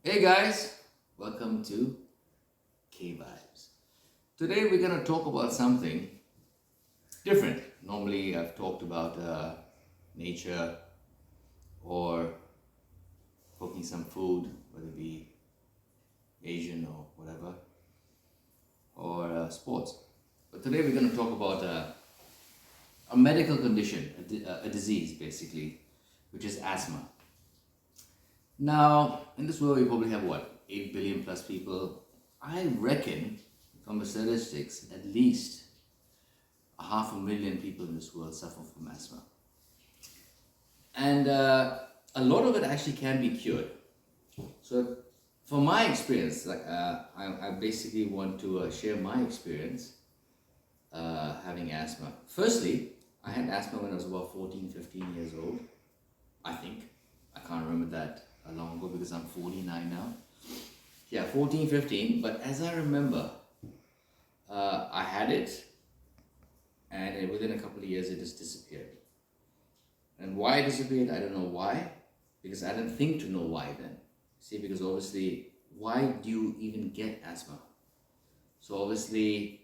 Hey guys, welcome to KvibeZ. Today we're going to talk about something different. Normally I've talked about nature or cooking some food, whether it be Asian or whatever, or sports. But today we're going to talk about a medical condition, a disease basically, which is asthma. Now, in this world, we probably have what, 8 billion plus people. I reckon, from the statistics, at least 500,000 people in this world suffer from asthma. And a lot of it actually can be cured. So, from my experience, I basically want to share my experience having asthma. Firstly, I had asthma when I was about 14, 15 years old, I think. I can't remember that long ago because I'm 49 now. Yeah, 14, 15. But as I remember, I had it, and within a couple of years it just disappeared. And why it disappeared, I don't know why, because I didn't think to know why then. See, because obviously, why do you even get asthma? So obviously,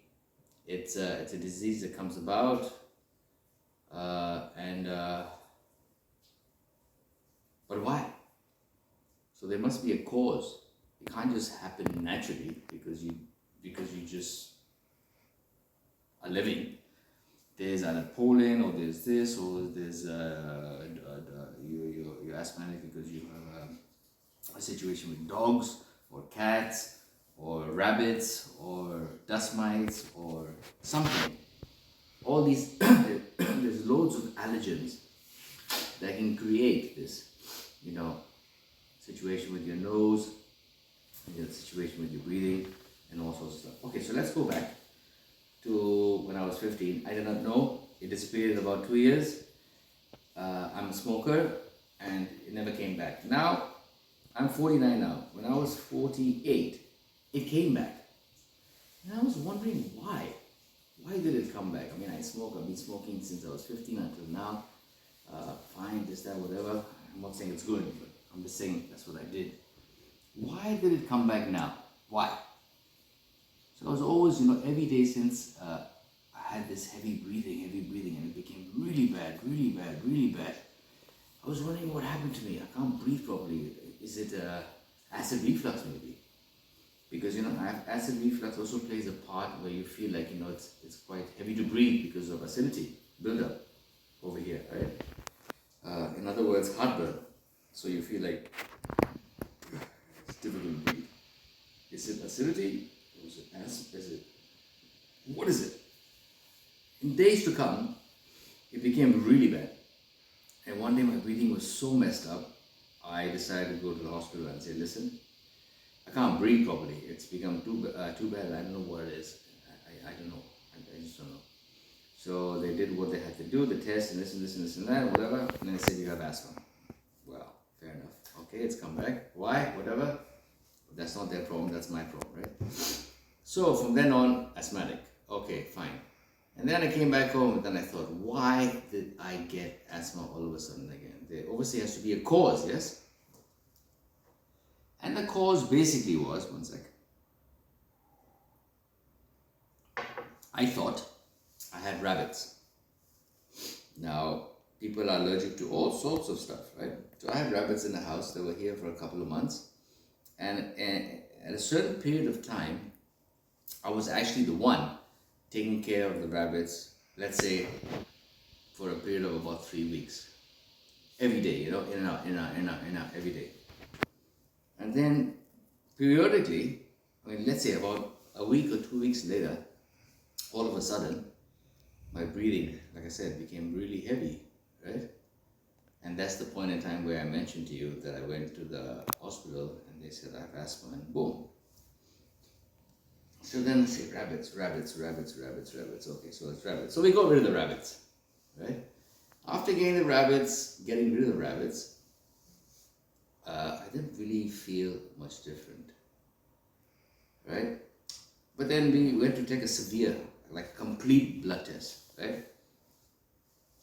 it's a disease that comes about, but why? So there must be a cause. It can't just happen naturally because you just are living. There's either pollen, or there's this, or there's you're asthmatic because you have a situation with dogs or cats or rabbits or dust mites or something. All these there's loads of allergens that can create this, situation with your nose, situation with your breathing, and all sorts of stuff. Okay, so let's go back to when I was 15. I did not know. It disappeared in about 2 years. I'm a smoker, and it never came back. Now, I'm 49 now. When I was 48, it came back. And I was wondering why. Why did it come back? I mean, I smoke. I've been smoking since I was 15 until now. Fine, this, that, whatever. I'm not saying it's good, but I'm just saying that's what I did. Why did it come back now? Why? So I was always, every day since I had this heavy breathing, and it became really bad, really bad, really bad. I was wondering what happened to me. I can't breathe properly. Is it acid reflux maybe? Because, acid reflux also plays a part where you feel like, it's quite heavy to breathe because of acidity buildup over here, right? In other words, heartburn. So you feel like it's difficult to breathe. Is it acidity? Or is it acid? What is it? In days to come, it became really bad. And one day my breathing was so messed up, I decided to go to the hospital and say, listen, I can't breathe properly. It's become too bad. I don't know what it is. I don't know. I just don't know. So they did what they had to do, the test and this and that, whatever. And then they said you have asthma. Well, fair enough. Okay, it's come back. Why? Whatever. That's not their problem. That's my problem, right? So from then on, asthmatic. Okay, fine. And then I came back home and then I thought, why did I get asthma all of a sudden again? There obviously has to be a cause, yes? And the cause basically was, one sec. I thought I had rabbits. Now, people are allergic to all sorts of stuff, right? So I had rabbits in the house that were here for a couple of months. And at a certain period of time, I was actually the one taking care of the rabbits, let's say, for a period of about 3 weeks. Every day, in and out, every day. And then, periodically, let's say about a week or 2 weeks later, all of a sudden, my breathing, like I said, became really heavy, right? And that's the point in time where I mentioned to you that I went to the hospital and they said I have asthma, and boom. So then I say rabbits. Okay, so it's rabbits. So we got rid of the rabbits, right? After getting rid of the rabbits, I didn't really feel much different, right? But then we went to take a severe, like complete blood test, right?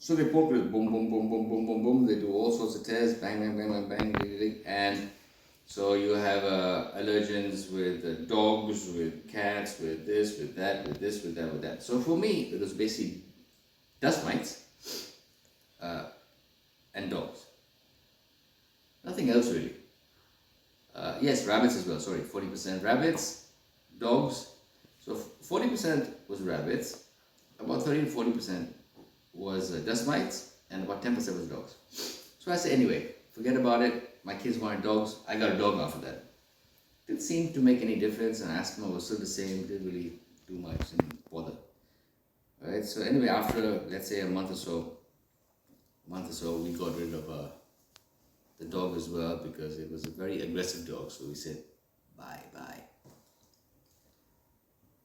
So they poke it, boom, boom, boom, boom, boom, boom, boom. They do all sorts of tests, bang, bang, bang, bang, bang, and So you have allergens with dogs, with cats, with this, with that, with this, with that, with that. So for me, it was basically dust mites and dogs. Nothing else really. Yes, rabbits as well. Sorry, 40% rabbits, dogs. So 40% was rabbits, about 30 to 40% was dust mites, and about 10% was dogs. So I said, anyway, forget about it. My kids wanted dogs. I got a dog after that. Didn't seem to make any difference, and asthma was still the same. Didn't really do much, didn't bother. Alright, so anyway, after let's say a month or so, we got rid of the dog as well because it was a very aggressive dog. So we said, bye bye.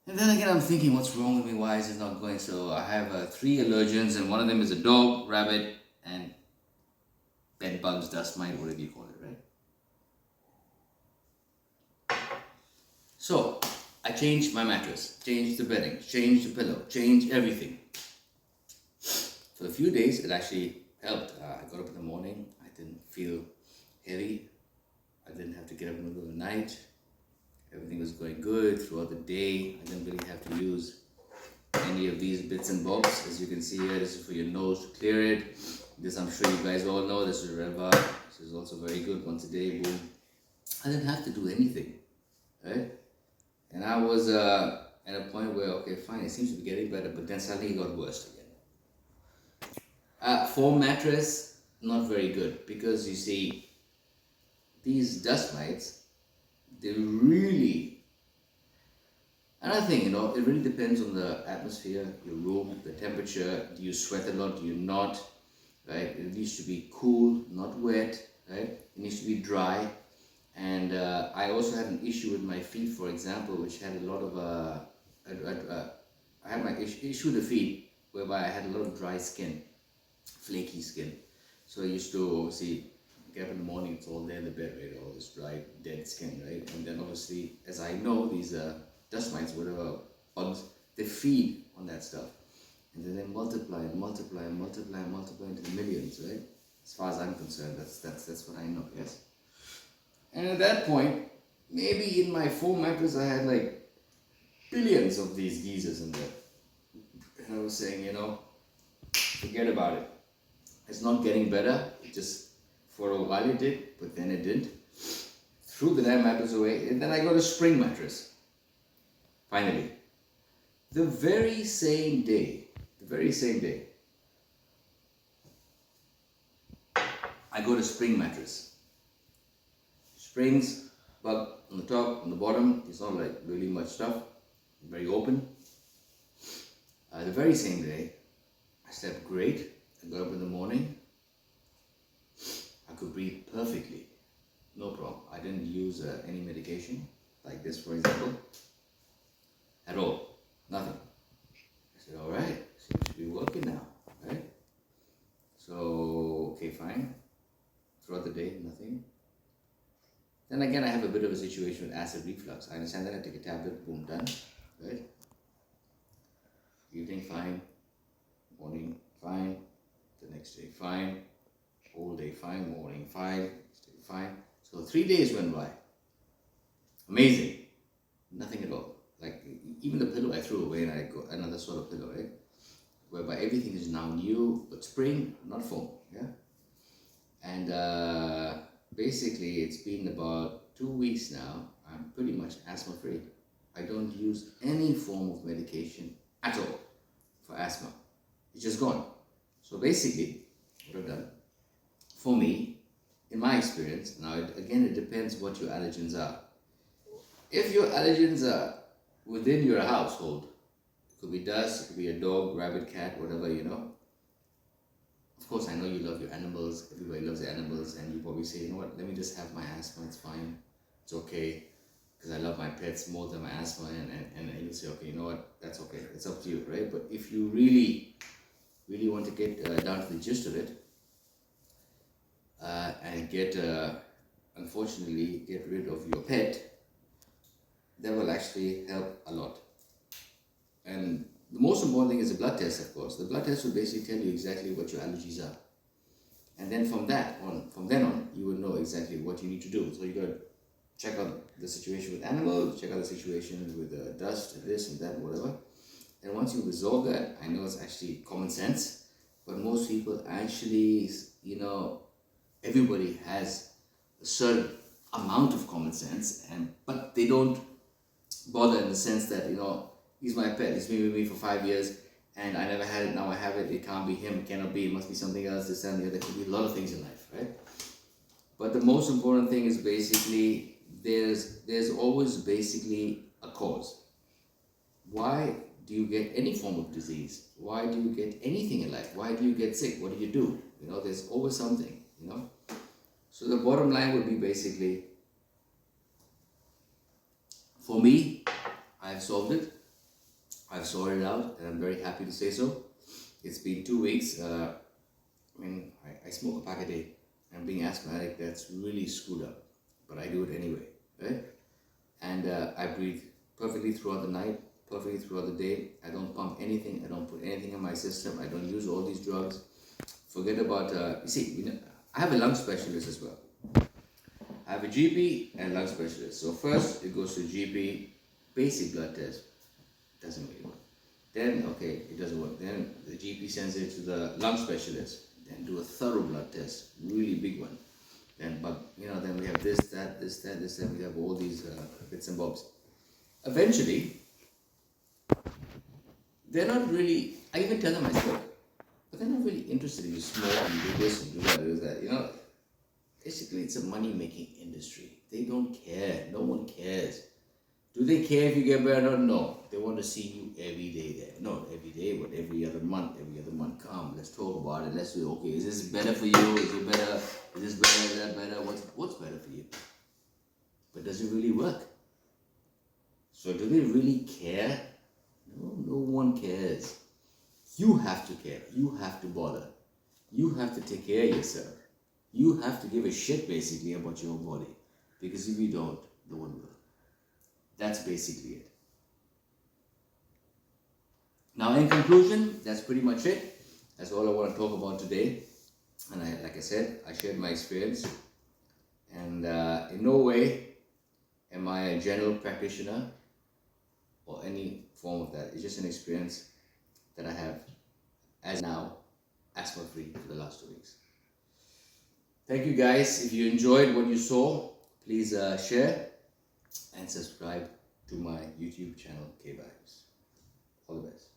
And then again, I'm thinking, what's wrong with me? Why is it not going? So I have 3 allergens, and one of them is a dog, rabbit, and bed bugs, dust mite, whatever you call it, right? So I changed my mattress, changed the bedding, changed the pillow, changed everything. For a few days, it actually helped. I got up in the morning, I didn't feel heavy, I didn't have to get up in the middle of the night. Everything was going good throughout the day. I didn't really have to use any of these bits and bobs. As you can see here, this is for your nose to clear it. This I'm sure you guys all know. This is Reva. This is also very good. Once a day, boom. I didn't have to do anything, right? And I was at a point where, okay, fine, it seems to be getting better, but then suddenly it got worse again. Foam mattress, not very good, because you see, these dust mites, they really, another thing, it really depends on the atmosphere, your room, the temperature. Do you sweat a lot? Do you not? Right? It needs to be cool, not wet, right? It needs to be dry. And I also had an issue with my feet, for example, which had a lot of, I had my issue with the feet, whereby I had a lot of dry skin, flaky skin. So I used to, obviously, get up in the morning, it's all there in the bed, right? All this dry, dead skin, right? And then obviously, as I know, these dust mites, whatever bugs, they feed on that stuff. And then they multiply and multiply and multiply and multiply into the millions, right? As far as I'm concerned, that's what I know, yes? And at that point, maybe in my foam mattress, I had like billions of these geezers in there. And I was saying, forget about it. It's not getting better. It just, for a while it did, but then it didn't. Threw the damn mattress away, and then I got a spring mattress. Finally. The very same day, I got a spring mattress. Springs, bug on the top, on the bottom. It's not like really much stuff. Very open. The very same day, I slept great. I got up in the morning. I could breathe perfectly. No problem. I didn't use any medication, like this, for example, at all. Nothing. I said, all right, seems to be working now, right? So, okay, fine. Throughout the day, nothing. Then again, I have a bit of a situation with acid reflux. I understand that. I take a tablet, boom, done, right? Evening, fine. Morning, fine. The next day, fine. Whole day, fine. Morning, fine. Next day, fine. So 3 days went by. Amazing. Nothing at all. Like, even the pillow I threw away, and I got another sort of pillow, right? Whereby everything is now new, but spring, not foam, yeah? And basically, it's been about 2 weeks now. I'm pretty much asthma free. I don't use any form of medication at all for asthma. It's just gone. So basically, what I've done, for me, in my experience, now again, it depends what your allergens are. If your allergens are within your household, it could be dust, it could be a dog, rabbit, cat, whatever, Of course, I know you love your animals. Everybody loves their animals, and you probably say, you know what, let me just have my asthma, it's fine. It's okay, because I love my pets more than my asthma, and you say, okay, you know what, that's okay. It's up to you, right? But if you really want to get down to the gist of it, and unfortunately, get rid of your pet, that will actually help a lot. And the most important thing is the blood test, of course. The blood test will basically tell you exactly what your allergies are. And then from then on, you will know exactly what you need to do. So you got to check out the situation with animals, check out the situation with dust, this and that, whatever. And once you resolve that, I know it's actually common sense, but most people actually, everybody has a certain amount of common sense, but they don't bother in the sense that, he's my pet, he's been with me for 5 years, and I never had it, now I have it, it can't be him, it cannot be, it must be something else, this and the other. There could be a lot of things in life, right? But the most important thing is basically, there's always basically a cause. Why do you get any form of disease? Why do you get anything in life? Why do you get sick? What do you do? There's always something, So the bottom line would be basically, for me, I've solved it. I've sorted it out, and I'm very happy to say so. It's been 2 weeks. I smoke a pack a day, and being asthmatic, that's really screwed up. But I do it anyway, right? And I breathe perfectly throughout the night, perfectly throughout the day. I don't pump anything. I don't put anything in my system. I don't use all these drugs. Forget about, I have a lung specialist as well. I have a GP and lung specialist. So first, it goes to GP, basic blood test. Doesn't really work. Then, okay, it doesn't work. Then the GP sends it to the lung specialist. Then do a thorough blood test, really big one. Then we have this, that. We have all these bits and bobs. Eventually, they're not really, I even tell them I smoke, but they're not really interested in you smoke and do this and do that, do that. Basically, it's a money-making industry. They don't care. No one cares. Do they care if you get better? No. They want to see you every day there. Not every day, but every other month. Come, let's talk about it. Let's do, okay, is this better for you? Is it better? Is this better? Is that better? What's better for you? But does it really work? So do they really care? No one cares. You have to care. You have to bother. You have to take care of yourself. You have to give a shit basically about your own body. Because if you don't, no one will. That's basically it. Now in conclusion, that's pretty much it. That's all I want to talk about today. And like I said, I shared my experience. And in no way am I a general practitioner or any form of that. It's just an experience that I have as now asthma free for the last 2 weeks. Thank you guys. If you enjoyed what you saw, please share and subscribe to my YouTube channel, KvibeZ. All the best.